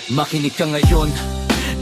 Makinig ka ngayon,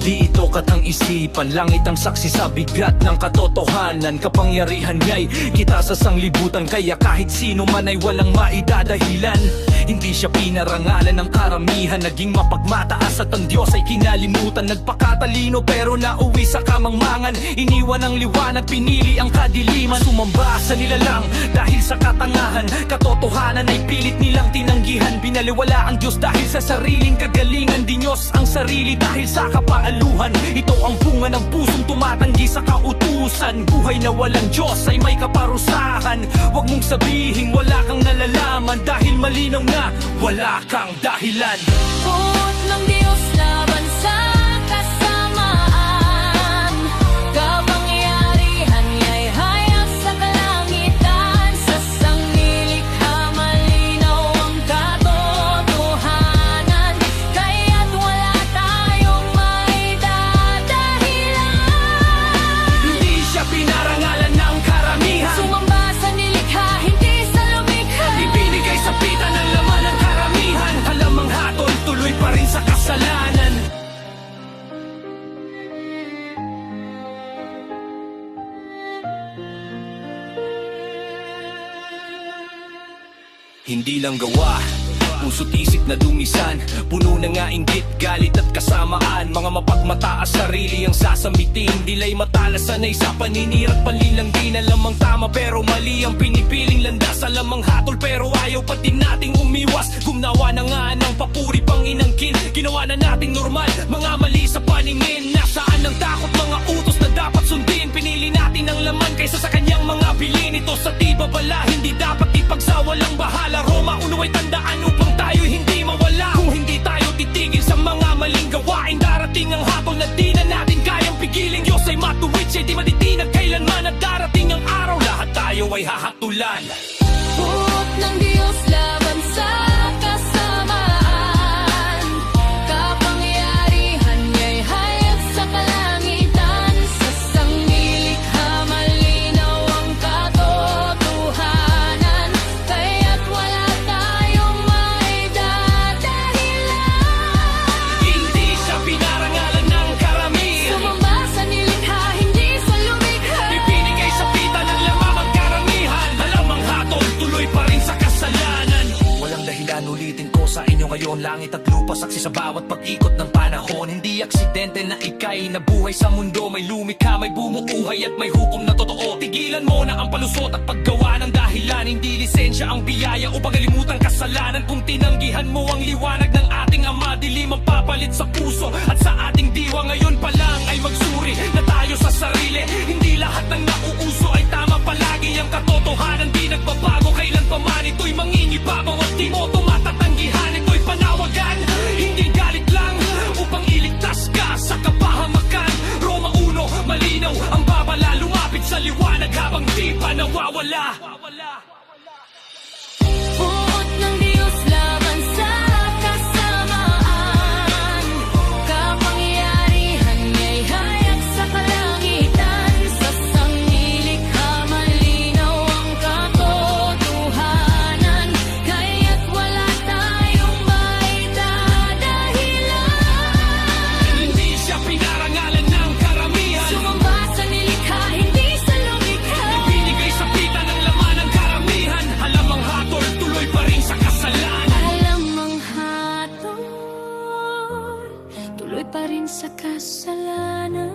di ito katang isipan. Langit ang saksi sa bigat ng katotohanan. Kapangyarihan nga'y kita sa sanglibutan, kaya kahit sino man ay walang maidadahilan. Hindi siya pinarangalan ng karamihan, naging mapagmataas at ang Diyos ay kinalimutan. Nagpakatalino pero nauwi sa kamangmangan, iniwan ang liwanag, pinili ang kadiliman. Sumamba sa nilalang dahil sa katangahan, katotohanan ay pilit nilang tinanggihan. Binaliwala ang Diyos dahil sa sariling kagalingan, di Diyos ang sarili dahil sa kapaaluhan. Ito ang bunga ng pusong tumatanggi sa kautusan. Buhay na walang Diyos ay may kaparusahan. Huwag mong sabihin wala kang nalalaman, dahil malinaw na wala kang dahilan. Puot ng Diyos laban sa kasamaan, kapangyarihan niya'y hayag sa kalangitan. Sa sanglilikha malinaw ang katotohanan, kaya't wala tayong maidadahilan. Hindi siya pinarangalan ng karamihan, Sumamba sa nilikha, hindi sa lumikha. ibinigay sa pita ng laman ng karamihan. Alam ang hatol, tuloy pa rin sa kasalanan. Hindi lang gawa, puso't isip na dumisan, puno na nga inggit, galit at kasamaan. Mga mapagmataas sarili ang sasamitin, dila'y matalasan ay sa paninira at panlilang. Di na lamang tama pero mali ang pinipiling landas. Alam ang hatol pero ayaw pa din nating umiwas. Gumawa na nga ng papuri pang inangkin, ginawa na nating normal mga mali sa paningin. Nasaan ang takot, mga utos na dapat sundin? Pinili natin ang laman kaysa sa kanyang mga bilin. Ito sa tibabala, hindi dapat ipagsawalang bahala. Roma uno ay tandaan upang tayo'y hindi mawala. Kung hindi tayo titigil sa mga maling gawain, darating ang hatol na di na natin kayang pigiling. Diyos ay matuwid, siya'y di matitinag kailanman. At darating ang araw, lahat tayo ay hahatulan. Puot ng Diyos laban sa kasamaan, kapangyarihan niya'y hayag sa kalangitan. Sa sanglilikha malinaw ang katotohanan, kaya't wala tayong maidadahilan. Hindi siya pinarangalan ng karamihan, Sumamba sa nilikha, hindi sa lumikha. ibinigay sa pita ng lamang ang karamihan. Alam ang hatol, tuloy pa rin sa kasalanan. Walang dahilan, ulitin ko sa inyo ngayon, langit at lupa saksi sa bawat pag-ikot ng panahon. Hindi aksidente na ika'y nabuhay sa mundo, may lumikha, may bumubuhay at may hukom na totoo. Tigilan mo na ang palusot at paggawa ng dahilan, hindi lisensya ang biyaya upang kalimutan kasalanan. Kung tinanggihan mo ang liwanag ng ating Ama, dilim ang papalit sa puso at sa ating diwa. Ngayon pa lang ay magsuri na tayo sa sarili, hindi lahat ng nauuso ay tama palagi. Ang katotohanan di nagbabago kailan pa man, ito'y mangingibabaw at di mo tumatatanggihan. Ito'y panawagan, hindi galit lang, upang iligtas ka sa kapahamakan. Roma 1, malinaw ang babala, lumapit sa liwanag habang di pa nawawala. Puot ng Diyos laban sa kasamaan, kapangyarihan niya'y hayag sa kalangitan. Sa sanglilikha malinaw ang katotohanan, kaya't wala tayong maidadahilan. Hindi siya pinarangalan ng karamihan, Sumamba sa nilikha, hindi sa lumikha. ibinigay sa pita ng laman ng karamihan. Alam ang hatol, tuloy pa rin sa kasalanan. Alam ang hatol, tuloy pa rin sa kasalanan.